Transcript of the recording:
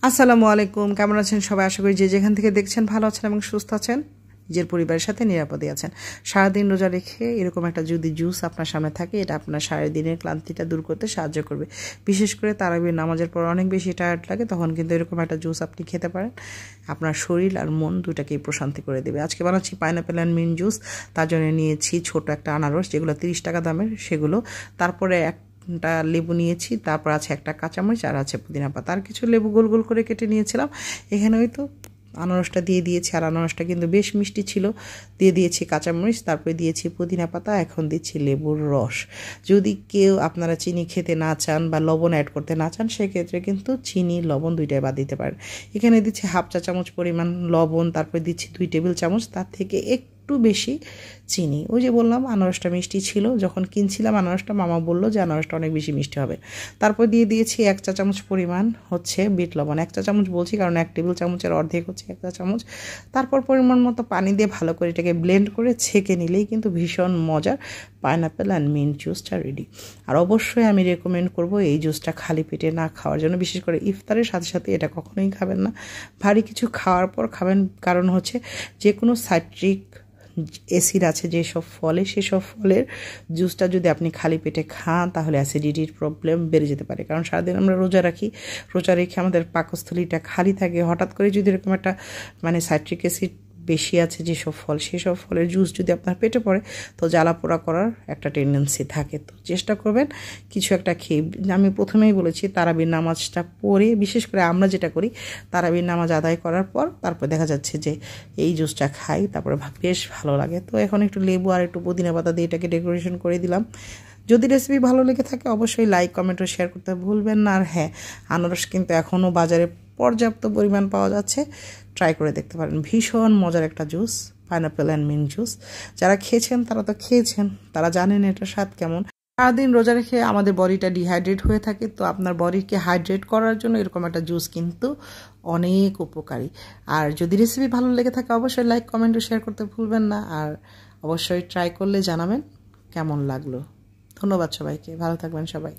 আসসালামু আলাইকুম, কেমন আছেন সবাই? আশা করি যে যেখান থেকে দেখছেন ভালো আছেন এবং সুস্থ আছেন, নিজের পরিবারের সাথে নিরাপদে আছেন। সারাদিন রোজা রেখে এরকম একটা যদি জুস আপনার সামনে থাকে, এটা আপনার সারাদিনের ক্লান্তিটা দূর করতে সাহায্য করবে। বিশেষ করে তারাবির নামাজের পর অনেক বেশি টায়ার্ড লাগে, তখন কিন্তু এরকম একটা জুস আপনি খেতে পারেন। আপনার শরীর আর মন দুটাকেই প্রশান্তি করে দেবে। আজকে বানাচ্ছি পাইনাপেল অ্যান্ড মিন্ট জুস। তার জন্য নিয়েছি ছোট একটা আনারস, যেগুলো 30 টাকা দামের, সেগুলো। তারপরে একটা লেবু নিয়েছি, তারপর আছে একটা কাঁচামরিচ, আর আছে পুদিনা পাতা, আর কিছু লেবু গোল গোল করে কেটে নিয়েছিলাম। এখানে ওই তো আনারসটা দিয়ে দিয়েছি, আর আনারসটা কিন্তু বেশ মিষ্টি ছিল। দিয়ে দিয়েছি কাঁচামরিচ, তারপরে দিয়েছি পুদিনা পাতা, এখন দিচ্ছি লেবুর রস। যদি কেউ আপনারা চিনি খেতে না চান বা লবণ অ্যাড করতে না চান, সেক্ষেত্রে কিন্তু চিনি লবণ দুইটাই বাদ দিতে পারেন। এখানে দিচ্ছি হাফ চা চামচ পরিমাণ লবণ, তারপরে দিচ্ছি 2 টেবিল চামচ, তার থেকে একটু বেশি চিনি। ওই যে বললাম আনারসটা মিষ্টি ছিল, যখন কিনছিলাম আনারসটা মামা বললো যে আনারসটা অনেক বেশি মিষ্টি হবে। তারপর দিয়ে দিয়েছি 1 চা চামচ পরিমাণ হচ্ছে বিট লবণ। 1 চা চামচ বলছি কারণ 1 টেবিল চামচের অর্ধেক হচ্ছে 1 চা চামচ। তারপর পরিমাণ মতো পানি দিয়ে ভালো করে এটাকে ব্লেন্ড করে ছেঁকে নিলেই কিন্তু ভীষণ মজার পাইনাপেল অ্যান্ড মিন্ট জুসটা রেডি। আর অবশ্যই আমি রেকমেন্ড করব এই জুসটা খালি পেটে না খাওয়ার জন্য, বিশেষ করে ইফতারের সাথে সাথে এটা কখনোই খাবেন না, ভারী কিছু খাওয়ার পর খাবেন। কারণ হচ্ছে যে কোনো সাইট্রিক অ্যাসিড আছে যেসব ফলে, সেসব ফলের জুসটা যদি আপনি খালি পেটে খান, তাহলে অ্যাসিডিটির প্রবলেম বেড়ে যেতে পারে। কারণ সারাদিন আমরা রোজা রাখি, রোজা রেখে আমাদের পাকস্থলীটা খালি থাকে, হঠাৎ করে যদি এরকম একটা সাইট্রিক অ্যাসিড বেশি আছে যেসব ফল, সেসব ফলের জুস যদি আপনার পেটে পড়ে, তো জ্বালা পোড়া করার একটা টেন্ডেন্সি থাকে। তো চেষ্টা করবেন কিছু একটা খেয়ে। আমি প্রথমেই বলেছি তারাবির নামাজটা পড়ে, বিশেষ করে আমরা যেটা করি, তারাবির নামাজ আদায় করার পর তারপর দেখা যাচ্ছে যে এই জুসটা খাই, তারপরে বেশ ভালো লাগে। তো এখন একটু লেবু আর একটু পুদিনা পাতা দিয়ে এটাকে ডেকোরেশন করে দিলাম। যদি রেসিপি ভালো লেগে থাকে অবশ্যই লাইক, কমেন্ট ও শেয়ার করতে ভুলবেন না। আর হ্যাঁ, আনারস কিন্তু এখনও বাজারে পর্যাপ্ত পরিমাণ পাওয়া যাচ্ছে, ট্রাই করে দেখতে পারেন। ভীষণ মজার একটা juice, pineapple and mint juice. যারা খেয়েছেন তারা তো খেয়েছেন, তারা জানেন এটার স্বাদ কেমন। সারাদিন রোজা রেখে আমাদের বডিটা ডিহাইড্রেট হয়ে থাকে, তো আপনার বডিকে হাইড্রেট করার জন্য এরকম একটা জুস কিন্তু অনেক উপকারী। আর যদি রেসিপি ভালো লেগে থাকে অবশ্যই লাইক, কমেন্ট ও শেয়ার করতে ভুলবেন না। আর অবশ্যই ট্রাই করলে জানাবেন কেমন লাগলো। ধন্যবাদ সবাইকে, ভালো থাকবেন সবাই।